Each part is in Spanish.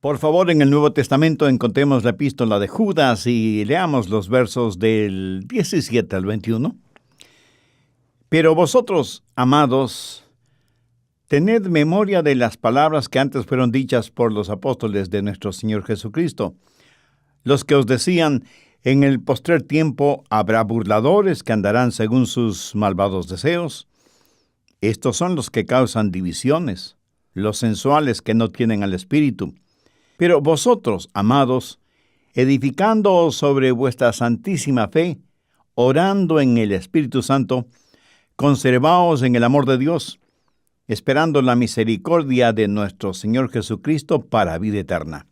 Por favor, en el Nuevo Testamento encontremos la epístola de Judas y leamos los versos del 17 al 21. Pero vosotros, amados, tened memoria de las palabras que antes fueron dichas por los apóstoles de nuestro Señor Jesucristo, los que os decían, en el postrer tiempo habrá burladores que andarán según sus malvados deseos. Estos son los que causan divisiones, los sensuales que no tienen al Espíritu. Pero vosotros, amados, edificándoos sobre vuestra santísima fe, orando en el Espíritu Santo, conservaos en el amor de Dios, esperando la misericordia de nuestro Señor Jesucristo para vida eterna.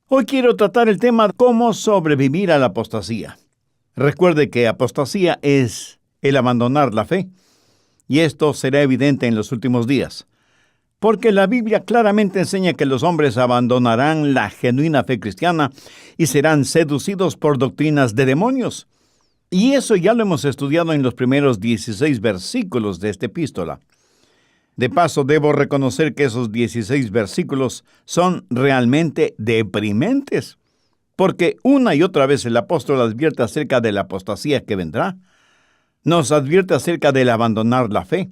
Hoy quiero tratar el tema cómo sobrevivir a la apostasía. Recuerde que apostasía es el abandonar la fe, y esto será evidente en los últimos días. Porque la Biblia claramente enseña que los hombres abandonarán la genuina fe cristiana y serán seducidos por doctrinas de demonios. Y eso ya lo hemos estudiado en los primeros 16 versículos de esta epístola. De paso, debo reconocer que esos 16 versículos son realmente deprimentes, porque una y otra vez el apóstol advierte acerca de la apostasía que vendrá. Nos advierte acerca del abandonar la fe,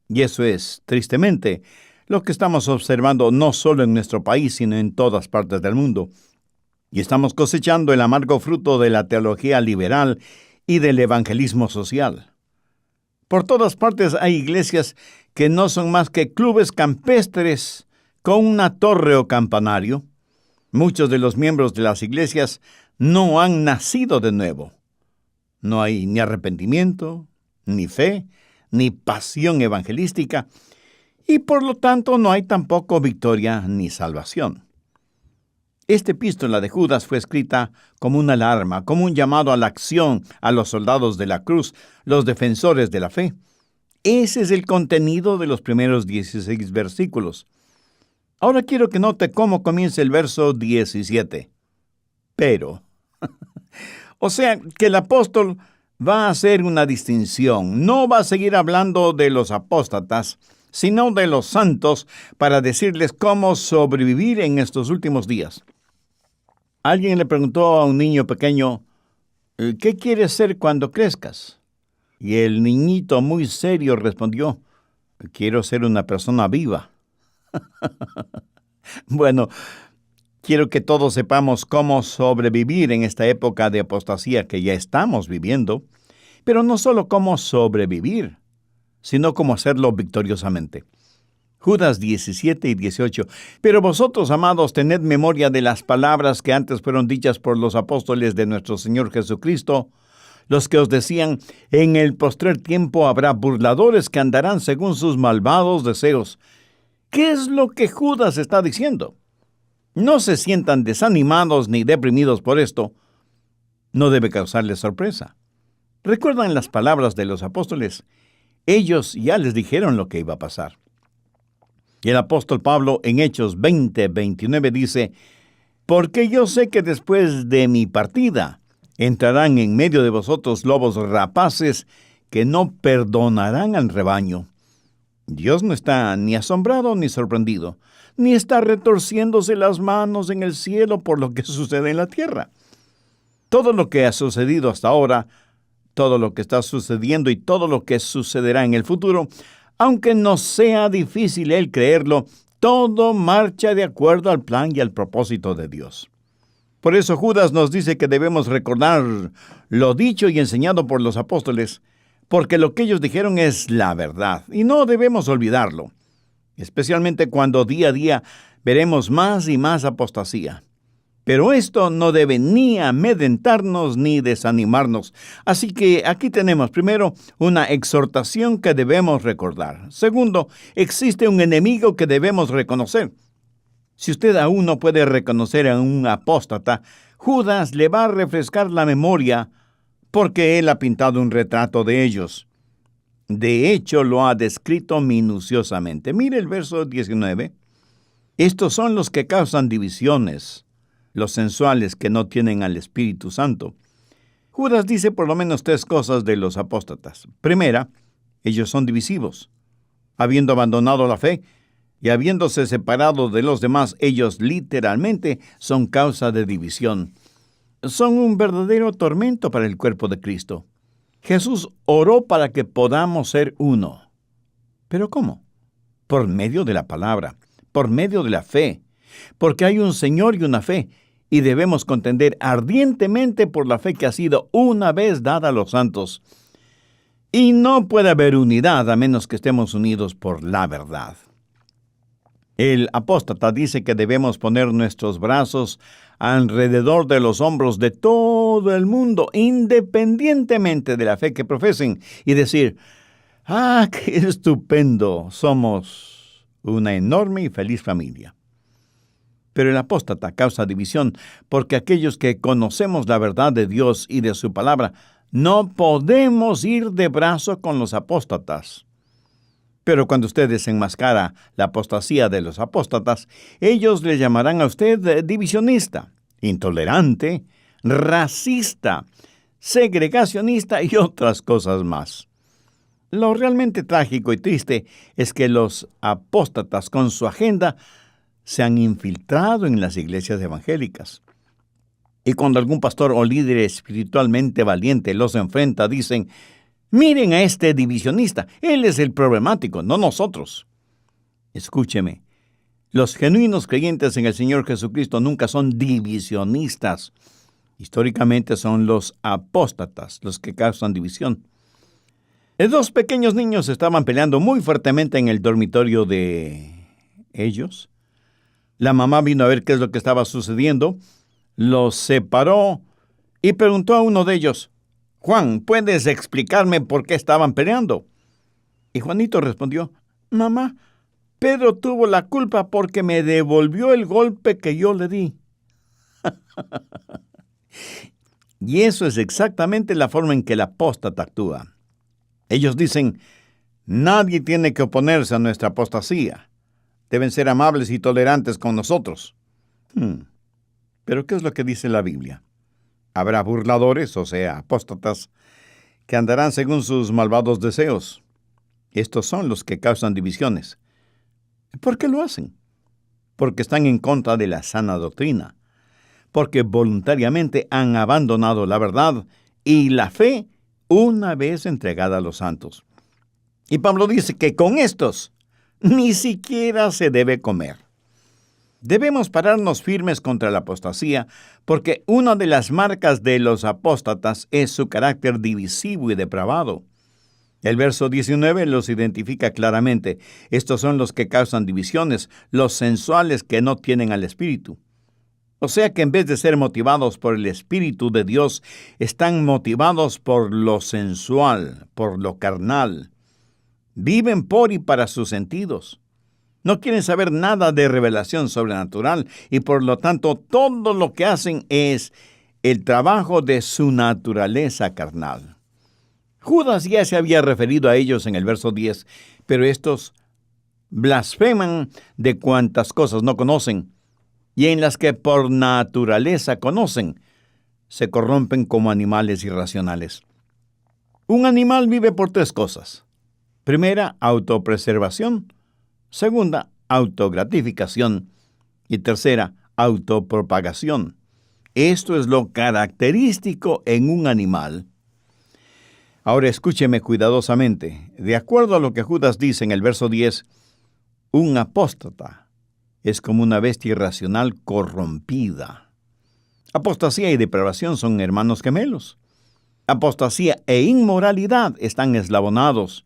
y eso es, tristemente, lo que estamos observando no solo en nuestro país, sino en todas partes del mundo. Y estamos cosechando el amargo fruto de la teología liberal y del evangelismo social. Por todas partes hay iglesias que no son más que clubes campestres con una torre o campanario. Muchos de los miembros de las iglesias no han nacido de nuevo. No hay ni arrepentimiento, ni fe, ni pasión evangelística, y por lo tanto no hay tampoco victoria ni salvación. Esta epístola de Judas fue escrita como una alarma, como un llamado a la acción a los soldados de la cruz, los defensores de la fe. Ese es el contenido de los primeros 16 versículos. Ahora quiero que note cómo comienza el verso 17. Pero, o sea, que el apóstol va a hacer una distinción. No va a seguir hablando de los apóstatas, sino de los santos, para decirles cómo sobrevivir en estos últimos días. Alguien le preguntó a un niño pequeño, ¿qué quieres ser cuando crezcas? Y el niñito muy serio respondió, quiero ser una persona viva. Bueno, quiero que todos sepamos cómo sobrevivir en esta época de apostasía que ya estamos viviendo, pero no solo cómo sobrevivir, sino cómo hacerlo victoriosamente. Judas 17 y 18. Pero vosotros, amados, tened memoria de las palabras que antes fueron dichas por los apóstoles de nuestro Señor Jesucristo, los que os decían, en el postrer tiempo habrá burladores que andarán según sus malvados deseos. ¿Qué es lo que Judas está diciendo? No se sientan desanimados ni deprimidos por esto. No debe causarles sorpresa. ¿Recuerdan las palabras de los apóstoles? Ellos ya les dijeron lo que iba a pasar. Y el apóstol Pablo en Hechos 20:29 dice, porque yo sé que después de mi partida entrarán en medio de vosotros lobos rapaces que no perdonarán al rebaño. Dios no está ni asombrado ni sorprendido, ni está retorciéndose las manos en el cielo por lo que sucede en la tierra. Todo lo que ha sucedido hasta ahora, todo lo que está sucediendo y todo lo que sucederá en el futuro, aunque no sea difícil el creerlo, todo marcha de acuerdo al plan y al propósito de Dios. Por eso Judas nos dice que debemos recordar lo dicho y enseñado por los apóstoles, porque lo que ellos dijeron es la verdad, y no debemos olvidarlo, especialmente cuando día a día veremos más y más apostasía. Pero esto no debe ni amedrentarnos ni desanimarnos. Así que aquí tenemos, primero, una exhortación que debemos recordar. Segundo, existe un enemigo que debemos reconocer. Si usted aún no puede reconocer a un apóstata, Judas le va a refrescar la memoria porque él ha pintado un retrato de ellos. De hecho, lo ha descrito minuciosamente. Mire el verso 19. Estos son los que causan divisiones, los sensuales que no tienen al Espíritu Santo. Judas dice por lo menos 3 cosas de los apóstatas. Primera, ellos son divisivos. Habiendo abandonado la fe, y habiéndose separado de los demás, ellos literalmente son causa de división. Son un verdadero tormento para el cuerpo de Cristo. Jesús oró para que podamos ser uno. ¿Pero cómo? Por medio de la palabra, por medio de la fe, porque hay un Señor y una fe, y debemos contender ardientemente por la fe que ha sido una vez dada a los santos. Y no puede haber unidad a menos que estemos unidos por la verdad. El apóstata dice que debemos poner nuestros brazos alrededor de los hombros de todo el mundo, independientemente de la fe que profesen, y decir: ¡ah, qué estupendo! Somos una enorme y feliz familia. Pero el apóstata causa división porque aquellos que conocemos la verdad de Dios y de su palabra no podemos ir de brazo con los apóstatas. Pero cuando usted desenmascara la apostasía de los apóstatas, ellos le llamarán a usted divisionista, intolerante, racista, segregacionista y otras cosas más. Lo realmente trágico y triste es que los apóstatas con su agenda se han infiltrado en las iglesias evangélicas. Y cuando algún pastor o líder espiritualmente valiente los enfrenta, dicen: miren a este divisionista, él es el problemático, no nosotros. Escúcheme, los genuinos creyentes en el Señor Jesucristo nunca son divisionistas. Históricamente son los apóstatas los que causan división. Dos pequeños niños estaban peleando muy fuertemente en el dormitorio de ellos. La mamá vino a ver qué es lo que estaba sucediendo, los separó y preguntó a uno de ellos: Juan, ¿puedes explicarme por qué estaban peleando? Y Juanito respondió: mamá, Pedro tuvo la culpa porque me devolvió el golpe que yo le di. Y eso es exactamente la forma en que el apóstata actúa. Ellos dicen: nadie tiene que oponerse a nuestra apostasía. Deben ser amables y tolerantes con nosotros. ¿Pero qué es lo que dice la Biblia? Habrá burladores, o sea, apóstatas, que andarán según sus malvados deseos. Estos son los que causan divisiones. ¿Por qué lo hacen? Porque están en contra de la sana doctrina, porque voluntariamente han abandonado la verdad y la fe una vez entregada a los santos. Y Pablo dice que con estos ni siquiera se debe comer. Debemos pararnos firmes contra la apostasía, porque una de las marcas de los apóstatas es su carácter divisivo y depravado. El verso 19 los identifica claramente. Estos son los que causan divisiones, los sensuales que no tienen al Espíritu. O sea que en vez de ser motivados por el Espíritu de Dios, están motivados por lo sensual, por lo carnal. Viven por y para sus sentidos. No quieren saber nada de revelación sobrenatural y por lo tanto todo lo que hacen es el trabajo de su naturaleza carnal. Judas ya se había referido a ellos en el verso 10, pero estos blasfeman de cuantas cosas no conocen y en las que por naturaleza conocen, se corrompen como animales irracionales. Un animal vive por tres cosas. Primera, autopreservación. Segunda, autogratificación. Y tercera, autopropagación. Esto es lo característico en un animal. Ahora escúcheme cuidadosamente. De acuerdo a lo que Judas dice en el verso 10, un apóstata es como una bestia irracional corrompida. Apostasía y depravación son hermanos gemelos. Apostasía e inmoralidad están eslabonados.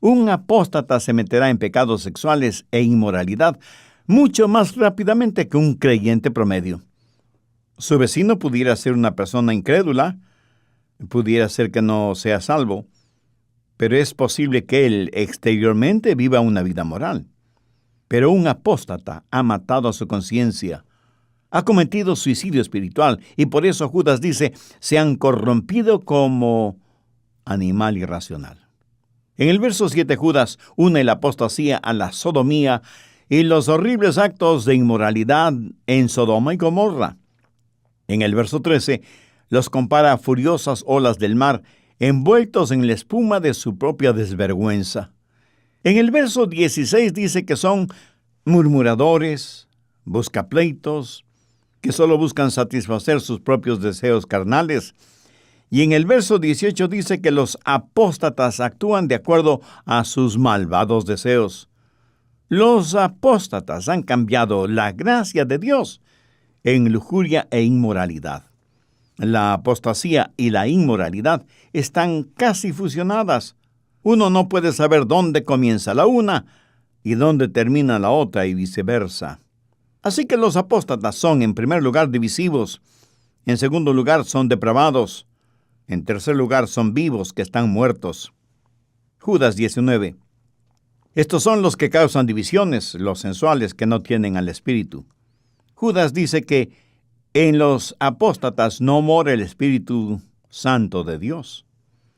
Un apóstata se meterá en pecados sexuales e inmoralidad mucho más rápidamente que un creyente promedio. Su vecino pudiera ser una persona incrédula, pudiera ser que no sea salvo, pero es posible que él exteriormente viva una vida moral. Pero un apóstata ha matado a su conciencia, ha cometido suicidio espiritual, y por eso Judas dice, se han corrompido como animal irracional. En el verso 7, Judas une la apostasía a la sodomía y los horribles actos de inmoralidad en Sodoma y Gomorra. En el verso 13, los compara a furiosas olas del mar, envueltos en la espuma de su propia desvergüenza. En el verso 16 dice que son murmuradores, buscapleitos, que solo buscan satisfacer sus propios deseos carnales. Y en el verso 18 dice que los apóstatas actúan de acuerdo a sus malvados deseos. Los apóstatas han cambiado la gracia de Dios en lujuria e inmoralidad. La apostasía y la inmoralidad están casi fusionadas. Uno no puede saber dónde comienza la una y dónde termina la otra y viceversa. Así que los apóstatas son, en primer lugar, divisivos. En segundo lugar, son depravados. En tercer lugar, son vivos que están muertos. Judas 19. Estos son los que causan divisiones, los sensuales que no tienen al Espíritu. Judas dice que en los apóstatas no mora el Espíritu Santo de Dios.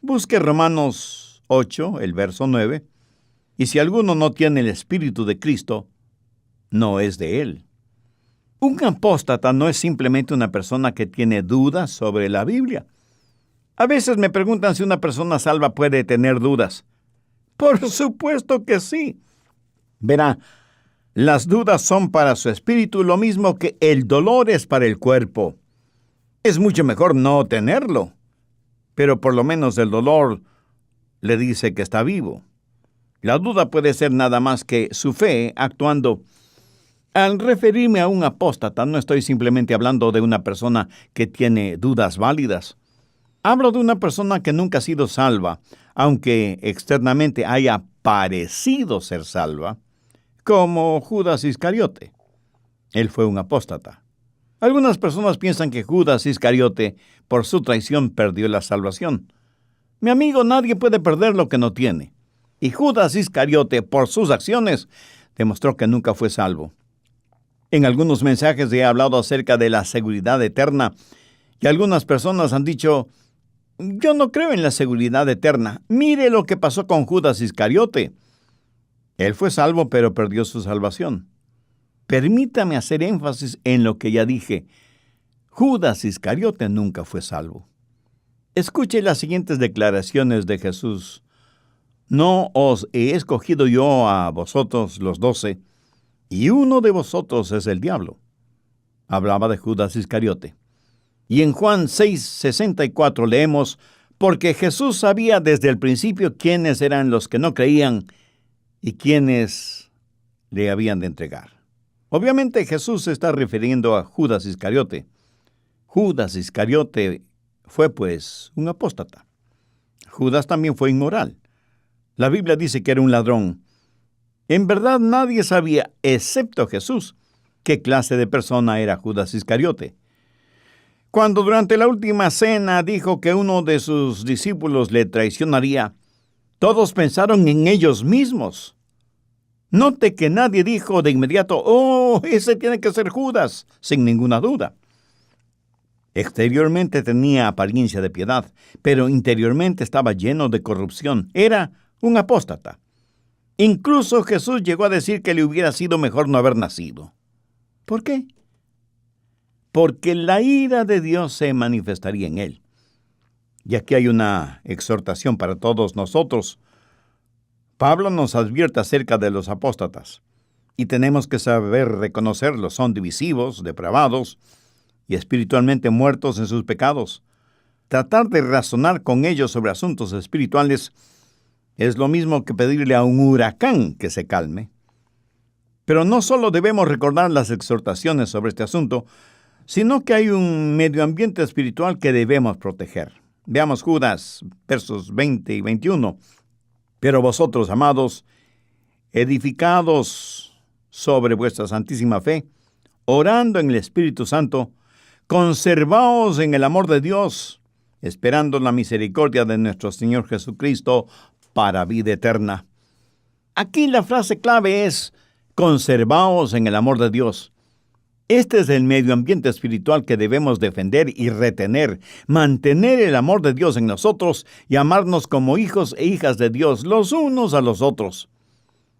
Busque Romanos 8, el verso 9. Y si alguno no tiene el Espíritu de Cristo, no es de él. Un apóstata no es simplemente una persona que tiene dudas sobre la Biblia. A veces me preguntan si una persona salva puede tener dudas. Por supuesto que sí. Verá, las dudas son para su espíritu lo mismo que el dolor es para el cuerpo. Es mucho mejor no tenerlo, pero por lo menos el dolor le dice que está vivo. La duda puede ser nada más que su fe actuando. Al referirme a un apóstata, no estoy simplemente hablando de una persona que tiene dudas válidas. Hablo de una persona que nunca ha sido salva, aunque externamente haya parecido ser salva, como Judas Iscariote. Él fue un apóstata. Algunas personas piensan que Judas Iscariote, por su traición, perdió la salvación. Mi amigo, nadie puede perder lo que no tiene. Y Judas Iscariote, por sus acciones, demostró que nunca fue salvo. En algunos mensajes he hablado acerca de la seguridad eterna, y algunas personas han dicho: yo no creo en la seguridad eterna. Mire lo que pasó con Judas Iscariote. Él fue salvo, pero perdió su salvación. Permítame hacer énfasis en lo que ya dije. Judas Iscariote nunca fue salvo. Escuche las siguientes declaraciones de Jesús. No os he escogido yo a vosotros los 12, y uno de vosotros es el diablo. Hablaba de Judas Iscariote. Y en Juan 6:64 leemos: porque Jesús sabía desde el principio quiénes eran los que no creían y quiénes le habían de entregar. Obviamente Jesús se está refiriendo a Judas Iscariote. Judas Iscariote fue pues un apóstata. Judas también fue inmoral. La Biblia dice que era un ladrón. En verdad nadie sabía, excepto Jesús, qué clase de persona era Judas Iscariote. Cuando durante la última cena dijo que uno de sus discípulos le traicionaría, todos pensaron en ellos mismos. Note que nadie dijo de inmediato: oh, ese tiene que ser Judas, sin ninguna duda. Exteriormente tenía apariencia de piedad, pero interiormente estaba lleno de corrupción. Era un apóstata. Incluso Jesús llegó a decir que le hubiera sido mejor no haber nacido. ¿Por qué? Porque la ira de Dios se manifestaría en él. Y aquí hay una exhortación para todos nosotros. Pablo nos advierte acerca de los apóstatas, y tenemos que saber reconocerlos. Son divisivos, depravados y espiritualmente muertos en sus pecados. Tratar de razonar con ellos sobre asuntos espirituales es lo mismo que pedirle a un huracán que se calme. Pero no solo debemos recordar las exhortaciones sobre este asunto, sino que hay un medio ambiente espiritual que debemos proteger. Veamos Judas, versos 20 y 21. Pero vosotros, amados, edificados sobre vuestra santísima fe, orando en el Espíritu Santo, conservaos en el amor de Dios, esperando la misericordia de nuestro Señor Jesucristo para vida eterna. Aquí la frase clave es: conservaos en el amor de Dios. Este es el medio ambiente espiritual que debemos defender y retener, mantener el amor de Dios en nosotros y amarnos como hijos e hijas de Dios los unos a los otros.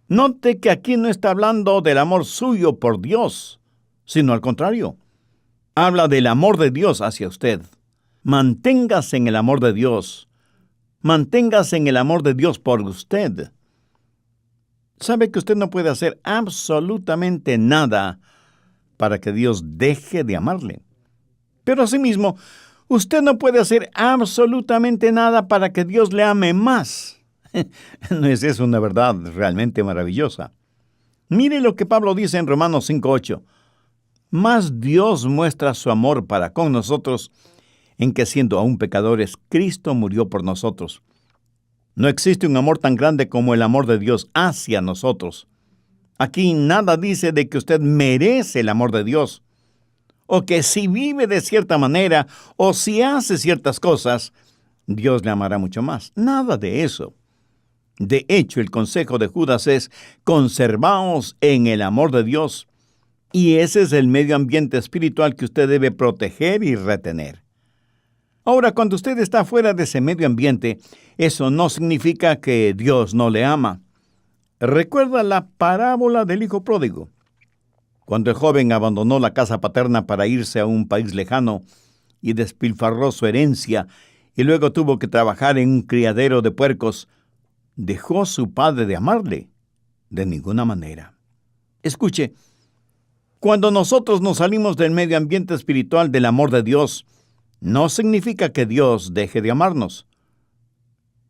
Note que aquí no está hablando del amor suyo por Dios, sino al contrario. Habla del amor de Dios hacia usted. Manténgase en el amor de Dios. Manténgase en el amor de Dios por usted. Sabe que usted no puede hacer absolutamente nada para que Dios deje de amarle. Pero asimismo, usted no puede hacer absolutamente nada para que Dios le ame más. ¿No es eso una verdad realmente maravillosa? Mire lo que Pablo dice en Romanos 5:8. Mas Dios muestra su amor para con nosotros en que siendo aún pecadores, Cristo murió por nosotros. No existe un amor tan grande como el amor de Dios hacia nosotros. Aquí nada dice de que usted merece el amor de Dios, o que si vive de cierta manera, o si hace ciertas cosas, Dios le amará mucho más. Nada de eso. De hecho, el consejo de Judas es: conservaos en el amor de Dios. Y ese es el medio ambiente espiritual que usted debe proteger y retener. Ahora, cuando usted está fuera de ese medio ambiente, eso no significa que Dios no le ama. Recuerda la parábola del hijo pródigo. Cuando el joven abandonó la casa paterna para irse a un país lejano y despilfarró su herencia y luego tuvo que trabajar en un criadero de puercos, ¿dejó su padre de amarle? De ninguna manera. Escuche, cuando nosotros nos salimos del medio ambiente espiritual del amor de Dios, no significa que Dios deje de amarnos.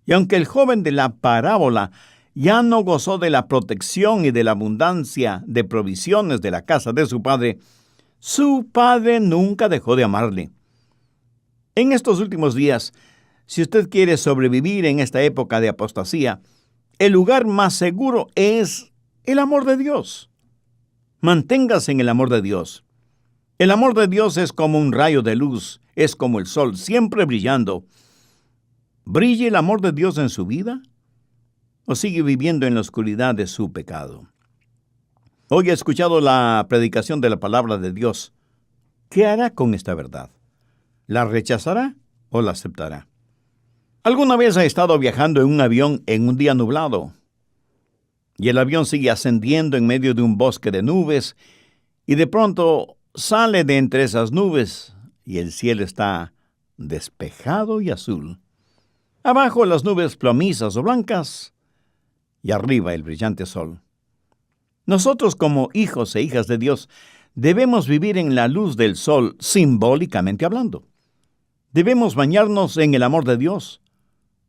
Y aunque el joven de la parábola ya no gozó de la protección y de la abundancia de provisiones de la casa de su padre nunca dejó de amarle. En estos últimos días, si usted quiere sobrevivir en esta época de apostasía, el lugar más seguro es el amor de Dios. Manténgase en el amor de Dios. El amor de Dios es como un rayo de luz, es como el sol, siempre brillando. ¿Brilla el amor de Dios en su vida? ¿O sigue viviendo en la oscuridad de su pecado? Hoy he escuchado la predicación de la palabra de Dios. ¿Qué hará con esta verdad? ¿La rechazará o la aceptará? ¿Alguna vez ha estado viajando en un avión en un día nublado? Y el avión sigue ascendiendo en medio de un bosque de nubes, y de pronto sale de entre esas nubes, y el cielo está despejado y azul. Abajo las nubes plomizas o blancas, y arriba el brillante sol. Nosotros, como hijos e hijas de Dios, debemos vivir en la luz del sol, simbólicamente hablando. Debemos bañarnos en el amor de Dios.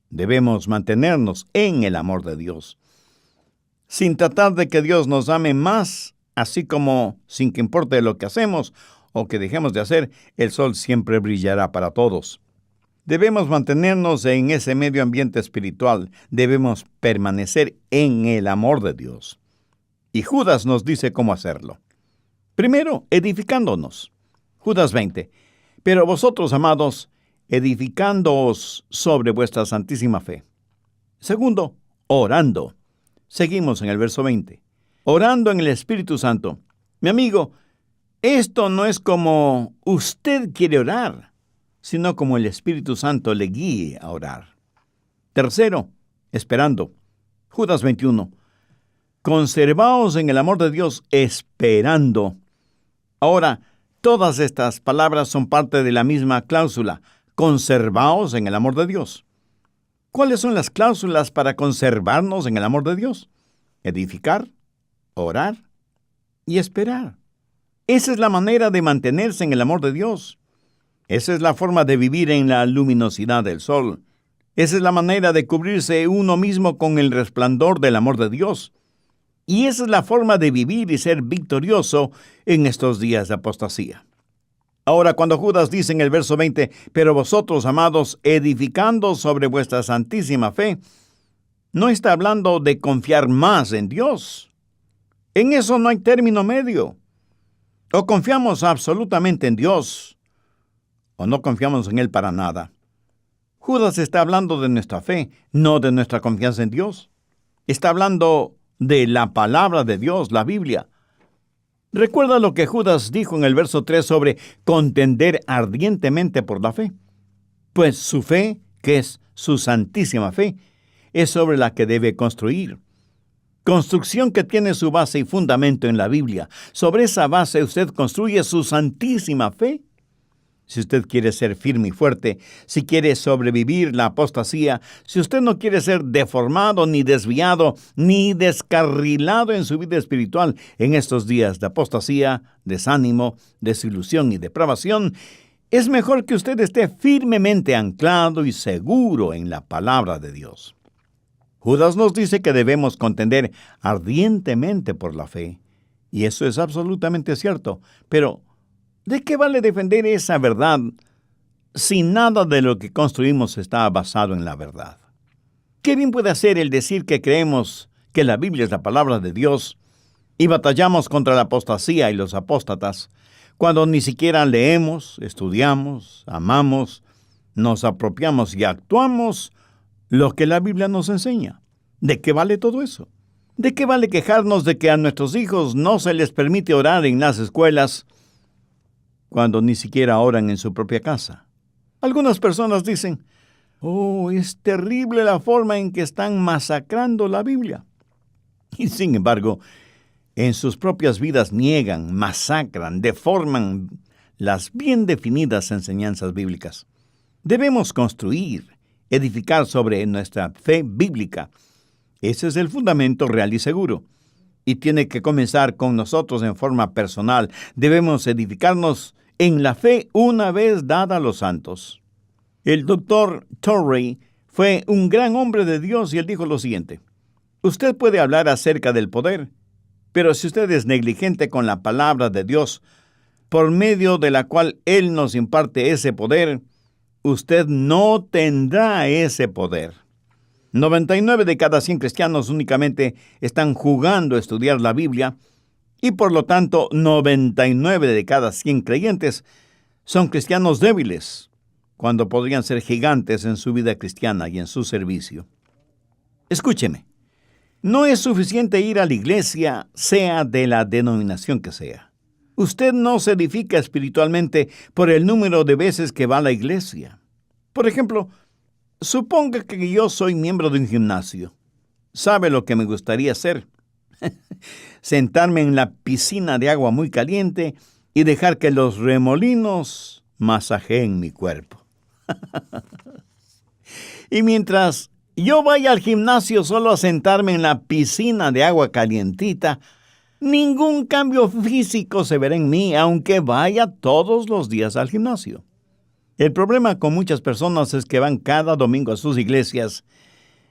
Debemos mantenernos en el amor de Dios, sin tratar de que Dios nos ame más, así como, sin que importe lo que hacemos o que dejemos de hacer, el sol siempre brillará para todos. Debemos mantenernos en ese medio ambiente espiritual. Debemos permanecer en el amor de Dios. Y Judas nos dice cómo hacerlo. Primero, edificándonos. Judas 20. Pero vosotros, amados, edificándoos sobre vuestra santísima fe. Segundo, orando. Seguimos en el verso 20. Orando en el Espíritu Santo. Mi amigo, esto no es como usted quiere orar, sino como el Espíritu Santo le guíe a orar. Tercero, esperando. Judas 21. Conservaos en el amor de Dios esperando. Ahora, todas estas palabras son parte de la misma cláusula. Conservaos en el amor de Dios. ¿Cuáles son las cláusulas para conservarnos en el amor de Dios? Edificar, orar y esperar. Esa es la manera de mantenerse en el amor de Dios. Esa es la forma de vivir en la luminosidad del sol. Esa es la manera de cubrirse uno mismo con el resplandor del amor de Dios. Y esa es la forma de vivir y ser victorioso en estos días de apostasía. Ahora, cuando Judas dice en el verso 20, pero vosotros, amados, edificando sobre vuestra santísima fe, no está hablando de confiar más en Dios. En eso no hay término medio. O confiamos absolutamente en Dios, o no confiamos en Él para nada. Judas está hablando de nuestra fe, no de nuestra confianza en Dios. Está hablando de la palabra de Dios, la Biblia. Recuerda lo que Judas dijo en el verso 3 sobre contender ardientemente por la fe. Pues su fe, que es su santísima fe, es sobre la que debe construir. Construcción que tiene su base y fundamento en la Biblia. Sobre esa base usted construye su santísima fe. Si usted quiere ser firme y fuerte, si quiere sobrevivir la apostasía, si usted no quiere ser deformado, ni desviado, ni descarrilado en su vida espiritual en estos días de apostasía, desánimo, desilusión y depravación, es mejor que usted esté firmemente anclado y seguro en la palabra de Dios. Judas nos dice que debemos contender ardientemente por la fe, y eso es absolutamente cierto, pero ¿de qué vale defender esa verdad si nada de lo que construimos está basado en la verdad? ¿Qué bien puede hacer el decir que creemos que la Biblia es la palabra de Dios y batallamos contra la apostasía y los apóstatas cuando ni siquiera leemos, estudiamos, amamos, nos apropiamos y actuamos lo que la Biblia nos enseña? ¿De qué vale todo eso? ¿De qué vale quejarnos de que a nuestros hijos no se les permite orar en las escuelas cuando ni siquiera oran en su propia casa? Algunas personas dicen, oh, es terrible la forma en que están masacrando la Biblia. Y sin embargo, en sus propias vidas niegan, masacran, deforman las bien definidas enseñanzas bíblicas. Debemos construir, edificar sobre nuestra fe bíblica. Ese es el fundamento real y seguro. Y tiene que comenzar con nosotros en forma personal. Debemos edificarnos en la fe una vez dada a los santos. El doctor Torrey fue un gran hombre de Dios y él dijo lo siguiente: usted puede hablar acerca del poder, pero si usted es negligente con la palabra de Dios, por medio de la cual Él nos imparte ese poder, usted no tendrá ese poder. 99 de cada 100 cristianos únicamente están jugando a estudiar la Biblia, y por lo tanto 99 de cada 100 creyentes son cristianos débiles, cuando podrían ser gigantes en su vida cristiana y en su servicio. Escúcheme, no es suficiente ir a la iglesia, sea de la denominación que sea. Usted no se edifica espiritualmente por el número de veces que va a la iglesia. Por ejemplo, suponga que yo soy miembro de un gimnasio. ¿Sabe lo que me gustaría hacer? Sentarme en la piscina de agua muy caliente y dejar que los remolinos masajeen mi cuerpo. Y mientras yo vaya al gimnasio solo a sentarme en la piscina de agua calientita, ningún cambio físico se verá en mí, aunque vaya todos los días al gimnasio. El problema con muchas personas es que van cada domingo a sus iglesias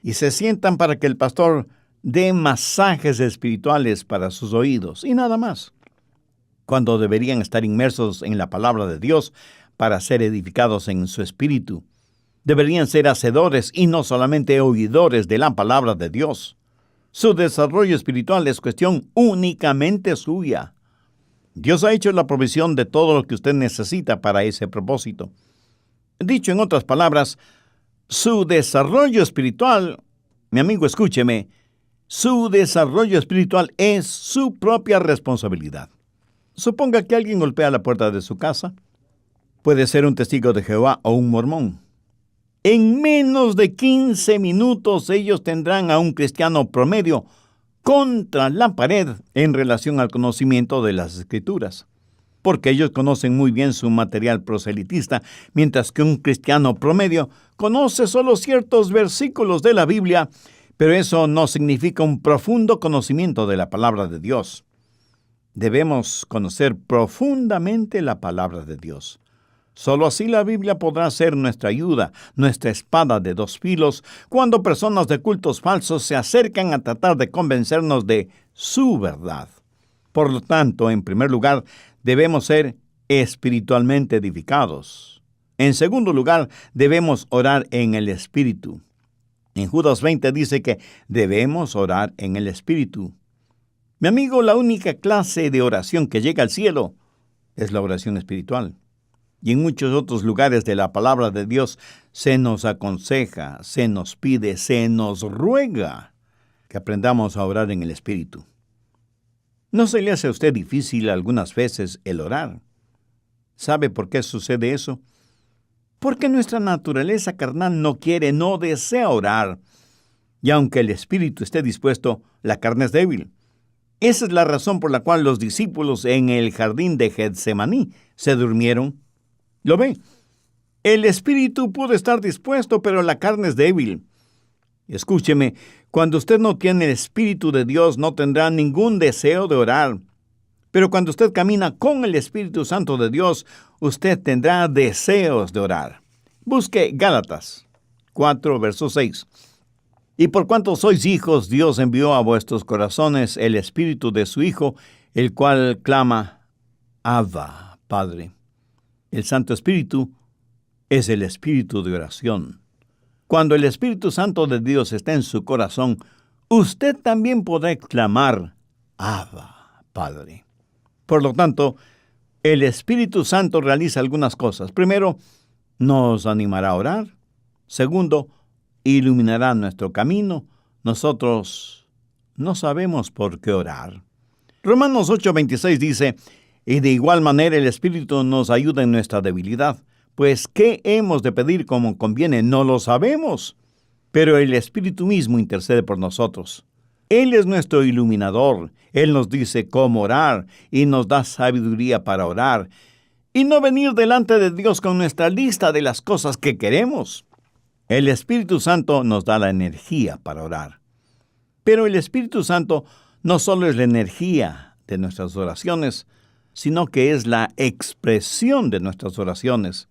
y se sientan para que el pastor dé masajes espirituales para sus oídos y nada más, cuando deberían estar inmersos en la palabra de Dios para ser edificados en su espíritu. Deberían ser hacedores y no solamente oidores de la palabra de Dios. Su desarrollo espiritual es cuestión únicamente suya. Dios ha hecho la provisión de todo lo que usted necesita para ese propósito. Dicho en otras palabras, su desarrollo espiritual, mi amigo, escúcheme, su desarrollo espiritual es su propia responsabilidad. Suponga que alguien golpea la puerta de su casa. Puede ser un testigo de Jehová o un mormón. En menos de 15 minutos ellos tendrán a un cristiano promedio contra la pared en relación al conocimiento de las Escrituras, porque ellos conocen muy bien su material proselitista, mientras que un cristiano promedio conoce solo ciertos versículos de la Biblia, pero eso no significa un profundo conocimiento de la palabra de Dios. Debemos conocer profundamente la palabra de Dios. Solo así la Biblia podrá ser nuestra ayuda, nuestra espada de dos filos, cuando personas de cultos falsos se acercan a tratar de convencernos de su verdad. Por lo tanto, en primer lugar, debemos ser espiritualmente edificados. En segundo lugar, debemos orar en el Espíritu. En Judas 20 dice que debemos orar en el Espíritu. Mi amigo, la única clase de oración que llega al cielo es la oración espiritual. Y en muchos otros lugares de la palabra de Dios se nos aconseja, se nos pide, se nos ruega que aprendamos a orar en el Espíritu. ¿No se le hace a usted difícil algunas veces el orar? ¿Sabe por qué sucede eso? Porque nuestra naturaleza carnal no quiere, no desea orar. Y aunque el Espíritu esté dispuesto, la carne es débil. Esa es la razón por la cual los discípulos en el jardín de Getsemaní se durmieron. ¿Lo ve? El espíritu puede estar dispuesto, pero la carne es débil. Escúcheme, cuando usted no tiene el Espíritu de Dios, no tendrá ningún deseo de orar. Pero cuando usted camina con el Espíritu Santo de Dios, usted tendrá deseos de orar. Busque Gálatas 4, verso 6. Y por cuanto sois hijos, Dios envió a vuestros corazones el Espíritu de su Hijo, el cual clama, Abba, Padre. El Santo Espíritu es el espíritu de oración. Cuando el Espíritu Santo de Dios está en su corazón, usted también podrá exclamar, Abba, Padre. Por lo tanto, el Espíritu Santo realiza algunas cosas. Primero, nos animará a orar. Segundo, iluminará nuestro camino. Nosotros no sabemos por qué orar. Romanos 8:26 dice, y de igual manera el Espíritu nos ayuda en nuestra debilidad. Pues, ¿qué hemos de pedir como conviene? No lo sabemos. Pero el Espíritu mismo intercede por nosotros. Él es nuestro iluminador. Él nos dice cómo orar y nos da sabiduría para orar. Y no venir delante de Dios con nuestra lista de las cosas que queremos. El Espíritu Santo nos da la energía para orar. Pero el Espíritu Santo no solo es la energía de nuestras oraciones, sino que es la expresión de nuestras oraciones.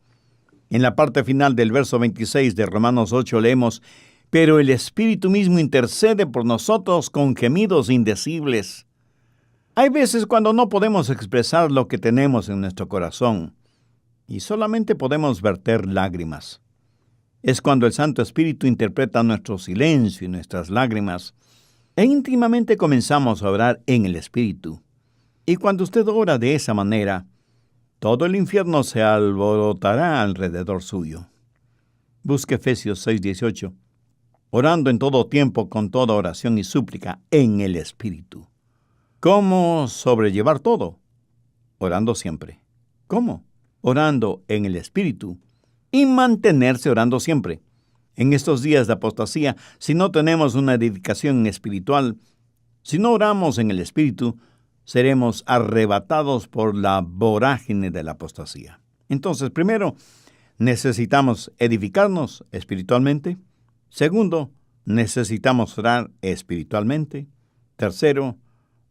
En la parte final del verso 26 de Romanos 8 leemos, pero el Espíritu mismo intercede por nosotros con gemidos indecibles. Hay veces cuando no podemos expresar lo que tenemos en nuestro corazón y solamente podemos verter lágrimas. Es cuando el Santo Espíritu interpreta nuestro silencio y nuestras lágrimas e íntimamente comenzamos a orar en el Espíritu. Y cuando usted ora de esa manera, todo el infierno se alborotará alrededor suyo. Busque Efesios 6:18. Orando en todo tiempo con toda oración y súplica en el Espíritu. ¿Cómo sobrellevar todo? Orando siempre. ¿Cómo? Orando en el Espíritu y mantenerse orando siempre. En estos días de apostasía, si no tenemos una dedicación espiritual, si no oramos en el Espíritu, seremos arrebatados por la vorágine de la apostasía. Entonces, primero, necesitamos edificarnos espiritualmente. Segundo, necesitamos orar espiritualmente. Tercero,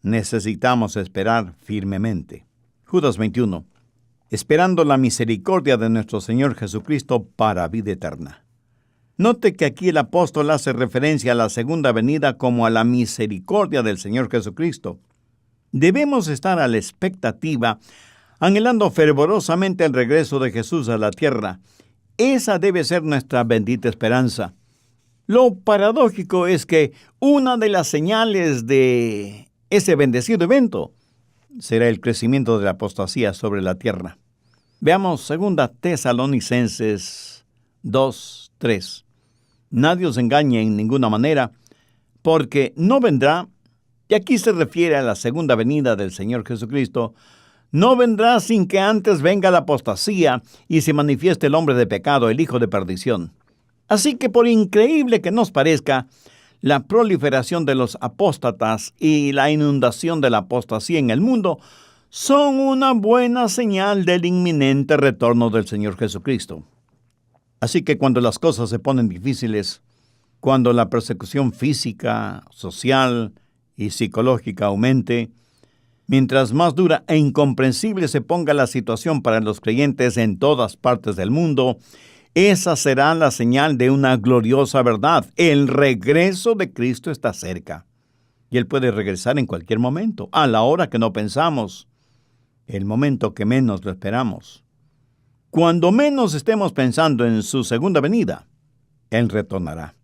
necesitamos esperar firmemente. Judas 21. Esperando la misericordia de nuestro Señor Jesucristo para vida eterna. Note que aquí el apóstol hace referencia a la segunda venida como a la misericordia del Señor Jesucristo. Debemos estar a la expectativa, anhelando fervorosamente el regreso de Jesús a la tierra. Esa debe ser nuestra bendita esperanza. Lo paradójico es que una de las señales de ese bendecido evento será el crecimiento de la apostasía sobre la tierra. Veamos 2 Tesalonicenses 2:3. Nadie os engañe en ninguna manera, porque no vendrá, y aquí se refiere a la segunda venida del Señor Jesucristo, no vendrá sin que antes venga la apostasía y se manifieste el hombre de pecado, el hijo de perdición. Así que por increíble que nos parezca, la proliferación de los apóstatas y la inundación de la apostasía en el mundo son una buena señal del inminente retorno del Señor Jesucristo. Así que cuando las cosas se ponen difíciles, cuando la persecución física, social y psicológica aumente, mientras más dura e incomprensible se ponga la situación para los creyentes en todas partes del mundo, esa será la señal de una gloriosa verdad. El regreso de Cristo está cerca. Y Él puede regresar en cualquier momento, a la hora que no pensamos, el momento que menos lo esperamos. Cuando menos estemos pensando en su segunda venida, Él retornará.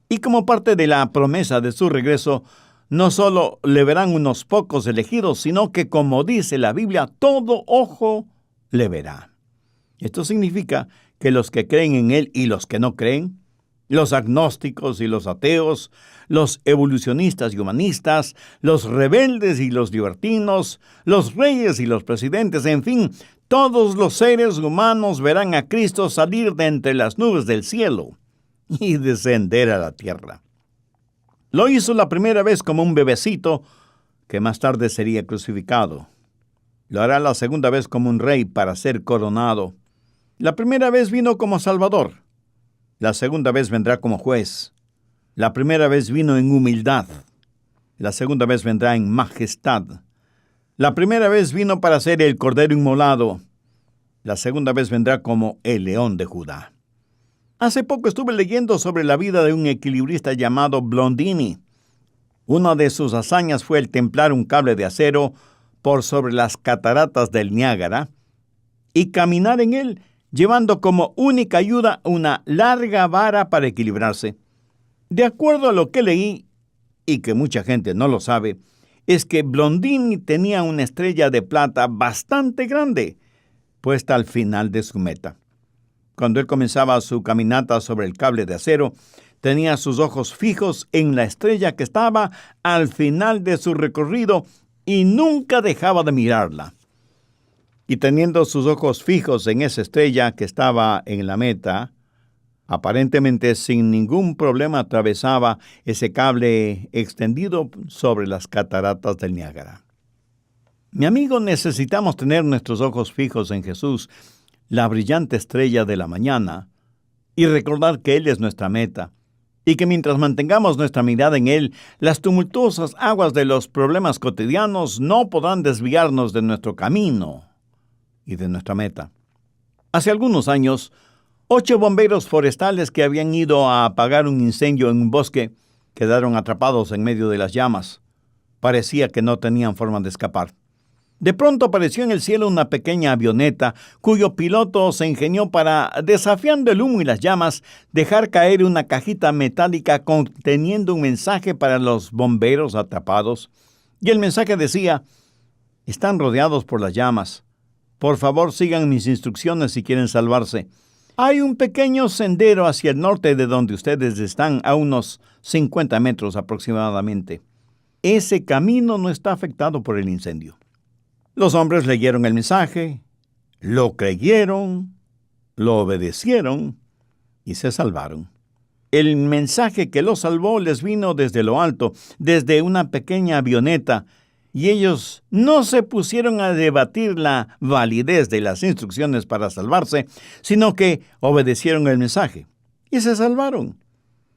Y como parte de la promesa de su regreso, no solo le verán unos pocos elegidos, sino que, como dice la Biblia, todo ojo le verá. Esto significa que los que creen en Él y los que no creen, los agnósticos y los ateos, los evolucionistas y humanistas, los rebeldes y los libertinos, los reyes y los presidentes, en fin, todos los seres humanos verán a Cristo salir de entre las nubes del cielo y descender a la tierra. Lo hizo la primera vez como un bebecito que más tarde sería crucificado. Lo hará la segunda vez como un rey para ser coronado. La primera vez vino como Salvador. La segunda vez vendrá como juez. La primera vez vino en humildad. La segunda vez vendrá en majestad. La primera vez vino para ser el Cordero inmolado. La segunda vez vendrá como el León de Judá. Hace poco estuve leyendo sobre la vida de un equilibrista llamado Blondini. Una de sus hazañas fue el templar un cable de acero por sobre las cataratas del Niágara y caminar en él, llevando como única ayuda una larga vara para equilibrarse. De acuerdo a lo que leí, y que mucha gente no lo sabe, es que Blondini tenía una estrella de plata bastante grande, puesta al final de su meta. Cuando él comenzaba su caminata sobre el cable de acero, tenía sus ojos fijos en la estrella que estaba al final de su recorrido y nunca dejaba de mirarla. Y teniendo sus ojos fijos en esa estrella que estaba en la meta, aparentemente sin ningún problema atravesaba ese cable extendido sobre las cataratas del Niágara. Mi amigo, necesitamos tener nuestros ojos fijos en Jesús, la brillante estrella de la mañana, y recordar que Él es nuestra meta, y que mientras mantengamos nuestra mirada en Él, las tumultuosas aguas de los problemas cotidianos no podrán desviarnos de nuestro camino y de nuestra meta. Hace algunos años, 8 bomberos forestales que habían ido a apagar un incendio en un bosque quedaron atrapados en medio de las llamas. Parecía que no tenían forma de escapar. De pronto apareció en el cielo una pequeña avioneta cuyo piloto se ingenió para, desafiando el humo y las llamas, dejar caer una cajita metálica conteniendo un mensaje para los bomberos atrapados. Y el mensaje decía: están rodeados por las llamas. Por favor, sigan mis instrucciones si quieren salvarse. Hay un pequeño sendero hacia el norte de donde ustedes están, a unos 50 metros aproximadamente. Ese camino no está afectado por el incendio. Los hombres leyeron el mensaje, lo creyeron, lo obedecieron y se salvaron. El mensaje que los salvó les vino desde lo alto, desde una pequeña avioneta, y ellos no se pusieron a debatir la validez de las instrucciones para salvarse, sino que obedecieron el mensaje y se salvaron.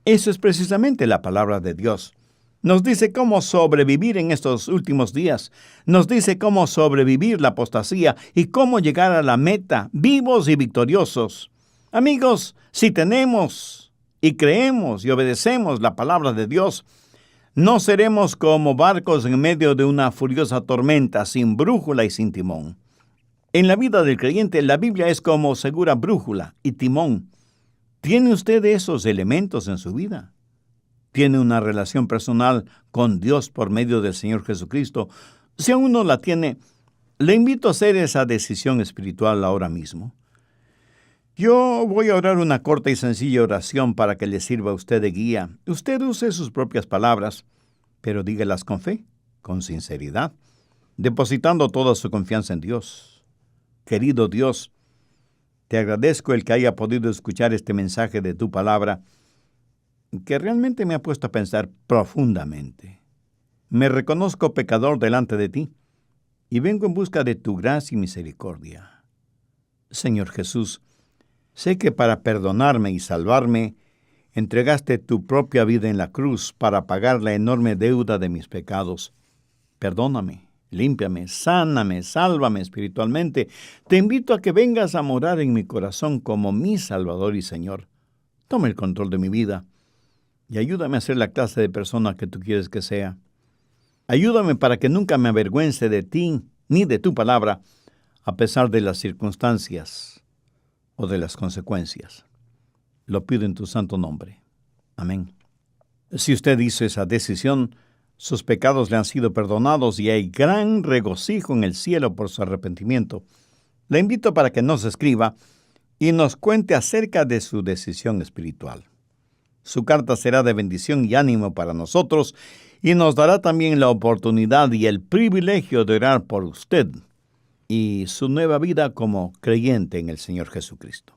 Eso es precisamente la palabra de Dios. Nos dice cómo sobrevivir en estos últimos días. Nos dice cómo sobrevivir la apostasía y cómo llegar a la meta, vivos y victoriosos. Amigos, si tenemos y creemos y obedecemos la palabra de Dios, no seremos como barcos en medio de una furiosa tormenta, sin brújula y sin timón. En la vida del creyente, la Biblia es como segura brújula y timón. ¿Tiene usted esos elementos en su vida? ¿Tiene una relación personal con Dios por medio del Señor Jesucristo? Si aún no la tiene, le invito a hacer esa decisión espiritual ahora mismo. Yo voy a orar una corta y sencilla oración para que le sirva a usted de guía. Usted use sus propias palabras, pero dígalas con fe, con sinceridad, depositando toda su confianza en Dios. Querido Dios, te agradezco el que haya podido escuchar este mensaje de tu palabra, que realmente me ha puesto a pensar profundamente. Me reconozco pecador delante de ti y vengo en busca de tu gracia y misericordia. Señor Jesús, sé que para perdonarme y salvarme, entregaste tu propia vida en la cruz para pagar la enorme deuda de mis pecados. Perdóname, límpiame, sáname, sálvame espiritualmente. Te invito a que vengas a morar en mi corazón como mi Salvador y Señor. Toma el control de mi vida y ayúdame a ser la clase de persona que tú quieres que sea. Ayúdame para que nunca me avergüence de ti ni de tu palabra, a pesar de las circunstancias o de las consecuencias. Lo pido en tu santo nombre. Amén. Si usted hizo esa decisión, sus pecados le han sido perdonados y hay gran regocijo en el cielo por su arrepentimiento. Le invito para que nos escriba y nos cuente acerca de su decisión espiritual. Su carta será de bendición y ánimo para nosotros y nos dará también la oportunidad y el privilegio de orar por usted y su nueva vida como creyente en el Señor Jesucristo.